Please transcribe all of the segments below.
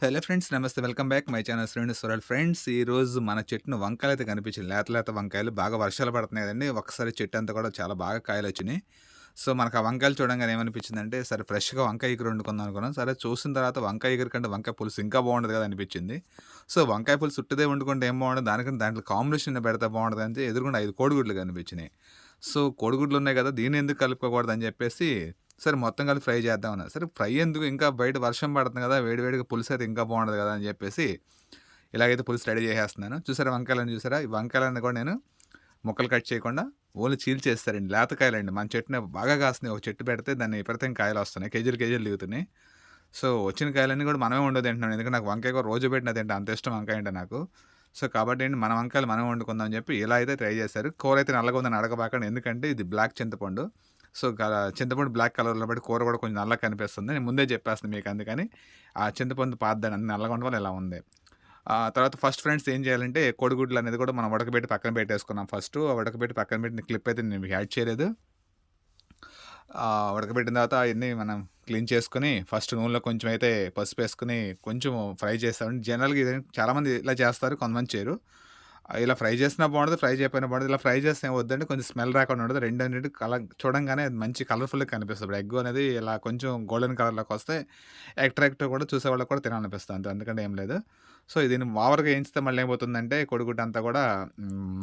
Hello friends నమస్తే. Welcome back my channel శ్రేణు స్వరాల్ ఫ్రెండ్స్. ఈరోజు మన చెట్టున వంకాయలైతే కనిపించింది. లేత లేత వంకాయలు బాగా వర్షాలు పడుతున్నాయి కదండీ! ఒక్కసారి చెట్టు అంతా కూడా చాలా బాగా కాయలొచ్చినాయి. సో, మనకు ఆ వంకాయలు చూడంగానే ఏమనిపించిందంటే, సరే ఫ్రెష్‌గా వంకాయ ఇగురు వండుకుందాం అనుకున్నాం. సరే చూసిన తర్వాత వంకాయ ఇగురు కంటే వంకాయ పులుసు ఇంకా బాగుండదు కదా అనిపించింది. సో, వంకాయ పులుసు ఉట్టిదే వండుకుంటే ఏం బాగుండదు. దానికంటే దాంట్లో కాంబినేషన్ పెడితే బాగుంటదని ఎదురుగుండా 5 కోడిగుడ్లు కనిపించినాయి. సో, కోడిగుడ్లు ఉన్నాయి కదా! దీన్ని ఎందుకు కలుపుకోకూడదని చెప్పేసి సరే మొత్తం కలిపి ఫ్రై చేద్దామన్నా. సరే ఫ్రై ఎందుకు ఇంకా బయట వర్షం పడుతుంది కదా! వేడి వేడిగా పులుసయితే ఇంకా బావుంటది కదా! అని చెప్పేసి ఇలాగైతే పులుసు రెడీ చేసేస్తున్నాను. చూసారా వంకాయలని చూసారా? ఈ వంకాయలన్నీ కూడా నేను ముక్కలు కట్ చేయకుండా ఓన్లీ చీల్చేస్తారండి. లేత కాయలండి. మన చెట్టున బాగా కాస్తున్నాయి. ఒక చెట్టు పెడితే దాన్ని విపరీతంగా కాయలొస్తున్నాయి. కేజీలు కేజీలు దిగుతున్నాయి. సో, వచ్చిన కాయలన్నీ కూడా మనమే వండి తింటున్నాం. ఎందుకంటే నాకు వంకాయ కూర రోజు పెట్టినా తింటా. అంత ఇష్టం వంకాయ అంటే నాకు. సో, కాబట్టి ఏంటి మన వంకాయలు మనమే వండుకుందాం అని చెప్పి ఇలా అయితే ట్రై చేశారు. కూరైతే నల్లగా ఉందని అడగబాకండి. ఎందుకంటే ఇది బ్లాక్ చింతపండు. సో, చింతపండు బ్లాక్ కలర్‌లో పడి కూర కూడా కొంచెం నల్లగా కనిపిస్తుంది. నేను ముందే చెప్పేస్తున్నా మీకు అందుకని. ఆ చింతపండు పాతదని నల్లగా ఉండడం వల్ల ఇలా ఉంది. తర్వాత ఫస్ట్ ఫ్రెండ్స్ ఏం చేయాలంటే కోడిగుడ్లు అనేది కూడా మనం ఉడకబెట్టి పక్కన పెట్టేసుకున్నాం ఫస్టు. ఉడకబెట్టి పక్కన పెట్టిన క్లిప్ అయితే నేను మీకు యాడ్ చేయలేదు. ఉడకబెట్టిన తర్వాత అయన్నీ మనం క్లీన్ చేసుకొని ఫస్ట్ నూనెలో కొంచెం అయితే పసుపేసుకొని కొంచెం ఫ్రై చేస్తామండి. జనరల్‌గా ఇది చాలామంది ఇలా చేస్తారు. కొంతమంది చేయరు. ఇలా ఫ్రై చేసినా బావుంటది. ఫ్రై చేయకపోయినా బావుంటది. ఇలా ఫ్రై చేస్తే ఏమవుద్దంటే కొంచెం స్మెల్ రాకుండా ఉంటది. రెండనేది చూడంగానే అది మంచి కలర్‌ఫుల్‌గా కనిపిస్తది. ఇప్పుడు ఎగ్ అనేది ఇలా కొంచెం గోల్డెన్ కలర్‌లోకొస్తే అట్రాక్టివ్‌గా కూడా చూసేవాళ్ళకి కూడా తినాలనిపిస్తది అంతే. అందుకంటే ఏం లేదు. సో, దీన్ని ఓవర్‌గా వేయించితే మళ్ళీ ఏమవుతుందంటే కోడిగుడ్డు అంతా కూడా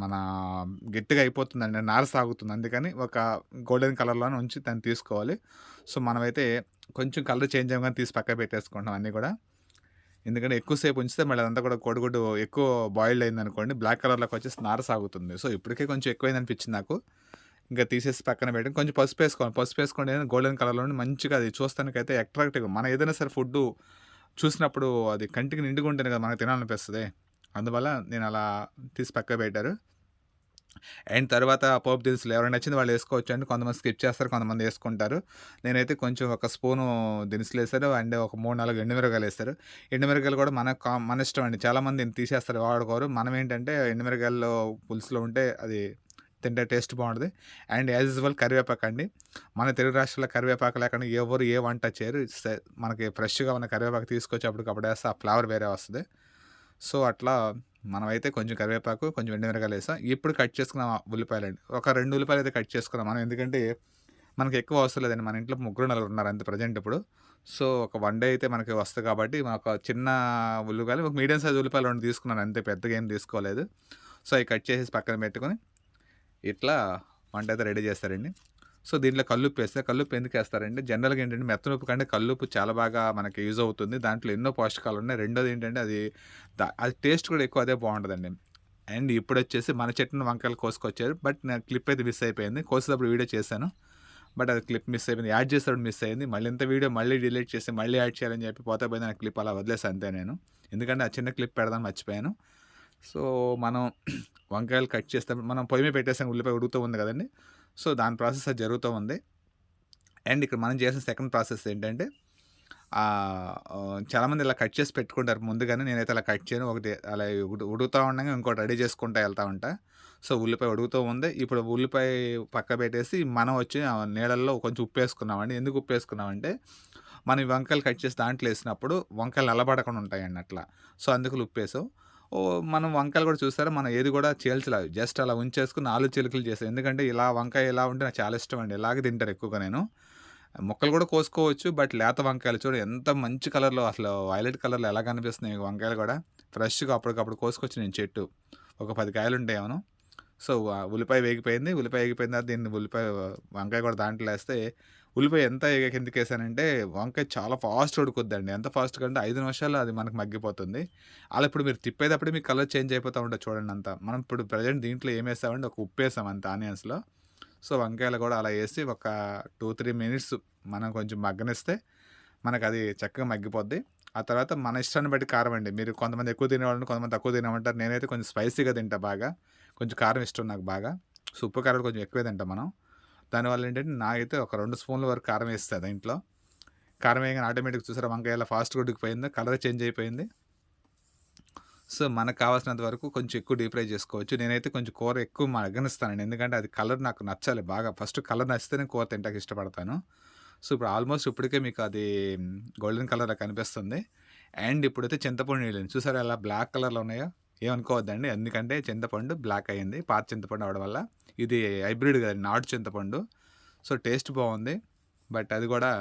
మన గట్టిగా అయిపోతుందండి. నార సాగుతుంది. అందుకని ఒక గోల్డెన్ కలర్‌లోనే ఉంచి దాన్ని తీసుకోవాలి. సో, మనమైతే కొంచెం కలర్ చేంజ్ అవ్వంగానే తీసి పక్కకు పెట్టేసుకుంటున్నాం అన్నీ కూడా. ఎందుకంటే ఎక్కువ సేపు ఉంచితే మళ్ళీ అదంతా కూడా కోడిగుడ్డు ఎక్కువ బాయిల్డ్ అయిందనుకోండి బ్లాక్ కలర్‌లోకి వచ్చేసి నార సాగుతుంది. సో, ఇప్పటికే కొంచెం ఎక్కువైందనిపించింది నాకు. ఇంకా తీసేసి పక్కన పెట్టి కొంచెం పసుపేసుకోవాలి. పసుపేసుకుంటే గోల్డెన్ కలర్‌లో ఉండి మంచిగా అది చూస్తానికైతే అట్రాక్టివ్‌గా మనం ఏదైనా సరే ఫుడ్డు చూసినప్పుడు అది కంటికి నిండుగా ఉంటేనే కదా మనకు తినాలనిపిస్తది. అందువల్ల నేను అలా తీసి పక్కకు పెట్టారు. అండ్ తర్వాత పోపు దినుసులు ఎవరికి నచ్చింది వాళ్ళు ఏసుకోవచ్చండి. కొంతమంది స్కిప్ చేస్తారు. కొంతమంది ఏసుకుంటారు. నేనైతే కొంచెం ఒక స్పూను దినుసులేశాను. అండ్ ఒక 3, 4 ఎండుమిరగాయలేశారు. ఎండుమిరగాయలు కూడా మన ఇష్టం అండి. చాలామంది దీన్ని తీసేస్తారు వాడుకోరు. మనం ఏంటంటే ఎండుమిరగాయల్లో పులుసులో ఉంటే అది తింటే టేస్ట్ బావుంటది. అండ్ యాజ్ యూజువల్ కరివేపాకండి. మన తెలుగు రాష్ట్రాల్లో కరివేపాకు లేకుండా ఎవరు ఏ వంట చేయరు. మనకి ఫ్రెష్‌గా ఉన్న కరివేపాకు తీసుకొచ్చి అప్పటికప్పుడు ఏస్తే ఆ ఫ్లేవర్ వేరే వస్తది. సో, అట్లా మనమైతే కొంచెం కరివేపాకు, కొంచెం ఎండుమిరగాయలేసాం. ఇప్పుడు కట్ చేసుకున్న ఉల్లిపాయలండి. ఒక 2 ఉల్లిపాయలైతే కట్ చేసుకున్నాం మనం. ఎందుకంటే, మనకెక్కువ అవసరం లేదండి. మన ఇంట్లో ముగ్గురు, నలుగురున్నారు అంతే ప్రెజెంట్ ఇప్పుడు. సో, ఒక వన్ డే అయితే మనకి వస్తది కాబట్టి, ఒక చిన్న ఉల్లిపాయలు, ఒక మీడియం సైజ్ ఉల్లిపాయలు 2 తీసుకున్నాను అంతే. పెద్దగా ఏం తీసుకోలేదు. సో, అయి కట్ చేసేసి పక్కన పెట్టుకొని, ఇట్లా వంటయితే రెడీ చేశారండి. సో, దీంట్లో కల్లుప్పేస్తే కల్లుప్పు ఎందుకేస్తారంటే జనరల్‌గా ఏంటంటే మెత్తనుప్పు కంటే కల్లుప్పు చాలా బాగా మనకి యూజ్ అవుతుంది. దాంట్లో ఎన్నో పోషకాలున్నాయి. రెండోదేంటంటే అది టేస్ట్ కూడా ఎక్కువ అదే బావుంటదండి. అండ్ ఇప్పుడొచ్చేసి మన చెట్టున వంకాయలు కోసుకొచ్చారు. బట్ నాకు క్లిప్ అయితే మిస్ అయిపోయింది. కోసేటప్పుడు వీడియో చేశాను. బట్ అది క్లిప్ మిస్ అయిపోయింది. యాడ్ చేసేటప్పుడు మిస్ అయింది. మళ్ళీ ఇంత వీడియో మళ్ళీ డిలీట్ చేసి మళ్ళీ యాడ్ చేయాలని చెప్పి పోతే పోయింది ఆ క్లిప్ అలా వదిలేసా అంతే నేను. ఎందుకంటే ఆ చిన్న క్లిప్ పెడదామని మర్చిపోయాను. సో, మనం వంకాయలు కట్ చేసేటప్పుడు మనం పొయ్యి మీద పెట్టేసాం ఉల్లిపాయ ఉడుకుతూ ఉంది కదండీ! సో, దాని ప్రాసెస్ అది జరుగుతూ ఉంది. అండ్ ఇక్కడ మనం చేసిన సెకండ్ ప్రాసెస్ ఏంటంటే చాలామంది ఇలా కట్ చేసి పెట్టుకుంటారు ముందుగానే. నేనైతే అలా కట్ చేయను. ఒకటి అలా ఉడుకుతా ఉండంగా ఇంకోటి రెడీ చేసుకుంటా ఎళ్తా ఉంటా. సో, ఉల్లిపాయ ఉడుకుతూ ఉంది. ఇప్పుడు ఉల్లిపాయ పక్కన పెట్టేసి మనం వచ్చి నీళ్ళల్లో కొంచెం ఉప్పేసుకున్నామండి. ఎందుకు ఉప్పేసుకున్నామంటే, మనం ఈ వంకాయలు కట్ చేసి దాంట్లో ఏసినప్పుడు వంకాయలు నల్లబడకుండా ఉంటాయండి అట్లా. సో, అందుకని ఉప్పేసాం. మనం వంకాయలు కూడా చూసారా మనం ఏది కూడా చీల్చలేదు. జస్ట్ అలా ఉంచేసుకొని 4 చిలుకలు చేసాం. ఎందుకంటే ఇలా వంకాయ ఇలా ఉంటే నాకు చాలా ఇష్టమండి. ఇలాగే తింటారు ఎక్కువగా నేను. ముక్కలు కూడా కోసుకోవచ్చు. బట్ లేత వంకాయలు చూడు ఎంత మంచి కలర్‌లో అసలు వైలెట్ కలర్‌లో ఎలా కనిపిస్తున్నాయి వంకాయలు గూడా. ఫ్రెష్‌గా అప్పటికప్పుడు కోసుకొచ్చినాయి చెట్టు. ఒక 10 కాయలుంటాయేమో. సో, ఉల్లిపాయ వేగిపోయింది. ఉల్లిపాయ వేగిపోయిన తర్వాత దీన్ని వంకాయ కూడా దాంట్లో ఏస్తే ఉల్లిపాయ ఎంత కిందకేసానంటే వంకాయ చాలా ఫాస్ట్ ఉడుకుద్దండి. ఎంత ఫాస్ట్‌గా అంటే 5 నిమిషాల్లో అది మనకు మగ్గిపోతుంది. అలా ఇప్పుడు మీరు తిప్పేటప్పుడే మీకు కలర్ చేంజ్ అయిపోతా ఉంటది చూడండి అంతా. మనం ఇప్పుడు ప్రెజెంట్ దీంట్లో ఏమేసామంటే ఒక ఉప్పేసాం అంతే ఆనియన్స్‌లో. సో, వంకాయలు గూడా అలా ఏసి ఒక 2, 3 మినిట్స్ మనం కొంచెం మగ్గనిస్తే మనకది చక్కగా మగ్గిపోద్ది. ఆ తర్వాత మన ఇష్టాన్ని బట్టి కారం అండి. మీరు కొంతమంది ఎక్కువ తినేవాళ్ళు, కొంతమంది తక్కువ తినేమంటారు. నేనైతే కొంచెం స్పైసీగా తింటా బాగా. కొంచెం కారం ఇష్టం నాకు బాగా. సో, ఉప్పు, కారాలు కొంచెం ఎక్కువే తింటాం మనం. దానివల్ల ఏంటంటే నాకైతే ఒక 2 స్పూన్ల వరకు కారం ఏస్తా దీంట్లో. కారం వేయంగానే ఆటోమేటిక్‌గా చూసారా వంకాయ ఎలా ఫాస్ట్‌గా ఉడికిపోయిందో, కలర్ చేంజ్ అయిపోయింది. సో, మనకు కావాల్సినంత వరకు కొంచెం ఎక్కువ డీప్ ఫ్రై చేసుకోవచ్చు. నేనైతే కొంచెం కూర ఎక్కువ మగ్గనిస్తానండి. ఎందుకంటే అది కలర్ నాకు నచ్చాలి బాగా. ఫస్ట్ కలర్ నచ్చితేనే కూర తింటానికి ఇష్టపడతాను. సో, ఇప్పుడు ఆల్మోస్ట్ ఇప్పటికే మీకు అది గోల్డెన్ కలర్‌లో కనిపిస్తుంది. అండ్ ఇప్పుడైతే చింతపండు నీళ్ళండి. చూసారా ఎలా బ్లాక్ కలర్‌లో ఉన్నాయో? ఏమనుకోవద్దండి. ఎందుకంటే చింతపండు బ్లాక్ అయింది. పాత చింతపండు అవ్వడం వల్ల. ఇది హైబ్రిడ్ కాదండి. నాటు చింతపండు. సో, టేస్ట్ బావుంది. బట్ అది గూడా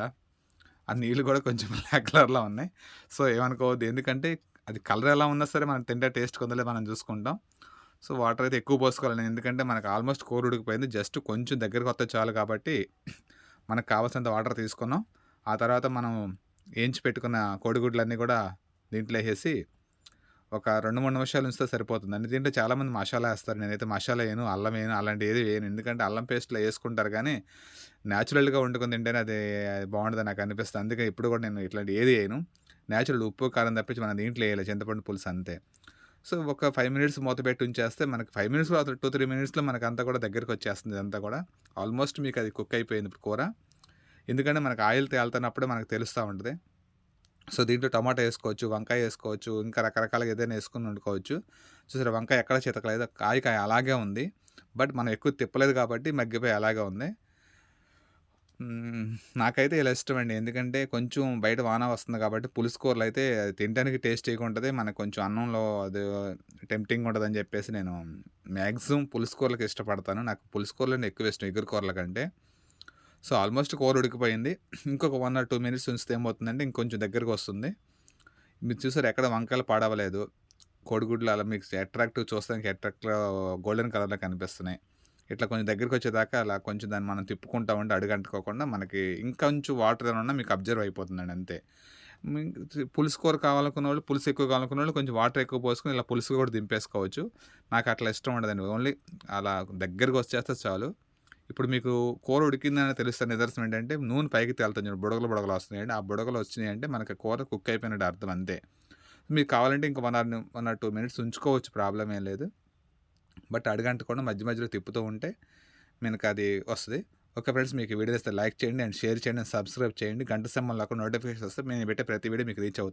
ఆ నీళ్ళు గూడా కొంచెం బ్లాక్ కలర్‌లో ఉన్నాయి. సో, ఏమనుకోవద్దు. ఎందుకంటే అది కలర్ ఎలా ఉన్నా సరే మనం తింటే టేస్ట్ కొందలే మనం చూసుకుంటాం. సో, వాటర్ అయితే ఎక్కువ పోసుకోవాలండి. ఎందుకంటే మనకు ఆల్మోస్ట్ కూర ఉడికిపోయింది. జస్ట్ కొంచెం దగ్గరకొత్తే చాలు కాబట్టి మనకు కావాల్సినంత వాటర్ తీసుకున్నాం. ఆ తర్వాత మనం ఏంచి పెట్టుకున్న కోడిగుడ్లన్నీ గూడా దీంట్లో ఏసేసి ఒక 2, 3 నిమిషాలు ఉంచితే సరిపోతుందండి. దీంట్లో చాలామంది మసాలా ఏస్తారు. నేనైతే మసాలా ఎయను, అల్లం ఎయను, అలాంటివి ఏది వేయను. ఎందుకంటే అల్లం పేస్ట్‌లో ఏసుకుంటారు గానీ, నేచురల్‌గా వండుకొని తింటేనే అది బావుంటదని నాకు అనిపిస్తది. అందుకే ఇప్పుడు గూడా నేను ఇట్లాంటివి ఏది ఎయను. నేచురల్ ఉప్పు, కారం తప్పించి మనం దీంట్లో ఎయలే చింతపండు పులుసు అంతే. సో, ఒక 5 మినిట్స్ మూత పెట్టి ఉంచేస్తే మనకి 5 మినిట్స్ కాదు 2, 3 మినిట్స్‌లో మనకంతా కూడా దగ్గరికొచ్చేస్తుంది ఇదంతా కూడా. ఆల్మోస్ట్ మీకది కుక్ అయిపోయింది ఇప్పుడు కూర. ఎందుకంటే మనకు ఆయిల్ తేలుతున్నప్పుడే మనకు తెలుస్తా ఉంటది. సో, దీంట్లో టమాటా ఏసుకోవచ్చు, వంకాయ ఏసుకోవచ్చు, ఇంకా రకరకాలుగా ఏదైనా ఏసుకొని వండుకోవచ్చు. చూసారా వంకాయ ఎక్కడ చితకలేదు. కాయ అలాగే ఉంది. బట్ మనం ఎక్కువ తిప్పలేదు కాబట్టి మగ్గిపోయి అలాగే ఉంది. హ్మ్. నాకైతే ఇలా ఇష్టమండి. ఎందుకంటే కొంచెం బయట వాన వస్తుంది కాబట్టి పులుసు కూరలైతే అది తినడానికి టేస్టీగా ఉంటది. మనకు కొంచెం అన్నంలో అది టెంప్టింగ్‌గా ఉంటదని చెప్పేసి నేను మాక్సిమం పులుసు కూరలకి ఇష్టపడతాను. నాకు పులుసు కూరలంటే ఎక్కువ ఇష్టం ఇగురు కూరల కంటే. సో, ఆల్మోస్ట్ కూర ఉడికిపోయింది. ఇంకొక 1 ఆర్ 2 మినిట్స్ ఉంచితే ఏమవుతుందంటే ఇంకొంచెం దగ్గరకొస్తుంది. మీరు చూసారా ఎక్కడ వంకాయలు పాడవలేదు. కోడిగుడ్లు అలా మీకు అట్రాక్టివ్ చూస్తానికి అట్రాక్ట్‌గా గోల్డెన్ కలర్‌లో కనిపిస్తున్నాయి. ఇట్లా కొంచెం దగ్గరికొచ్చేదాకా అలా కొంచెం దాన్ని మనం తిప్పుకుంటా ఉంటే అడుగంటుకోకుండా మనకి ఇంకొంచెం వాటర్ ఏమైనా ఉన్నా మీకు అబ్జర్వ్ అయిపోతుందండి అంతే. పులుసు కూర కావాలనుకున్నోళ్ళు, పులుసు ఎక్కువ కావాలనుకున్నోళ్ళు కొంచెం వాటర్ ఎక్కువ పోసుకొని ఇలా పులుసు కూడా దింపేసుకోవచ్చు. నాకు అట్లా ఇష్టం ఉండదండి. ఓన్లీ అలా దగ్గరకొచ్చేస్తే చాలు. ఇప్పుడు మీకు కూర ఉడికిందని తెలుస్తున్న నిదర్శనం ఏంటంటే నూనె పైకి తేలుతుంది చూడండి. బుడగలు బుడగలు వస్తున్నాయండి. ఆ బుడగలు వచ్చినాయంటే మనకి కూర కుక్ అయిపోయినట్టు అర్థం అంతే. మీకు కావాలంటే ఇంక 1 ఆర్ 2 మినిట్స్ ఉంచుకోవచ్చు ప్రాబ్లమ్ ఏం లేదు. బట్ అడుగంటకుండా మధ్య మధ్యలో తిప్పుతూ ఉంటే మనకది వస్తది. ఓకే ఫ్రెండ్స్ మీకు ఈ వీడియో నచ్చితే లైక్ చేయండి అండ్ షేర్ చేయండి అండ్ సబ్స్క్రైబ్ చేయండి. గంట సింబల్ నొక్కండి నోటిఫికేషన్ వస్తే నేను పెట్టే ప్రతి వీడియో మీకు రీచ్ అవుతుంది.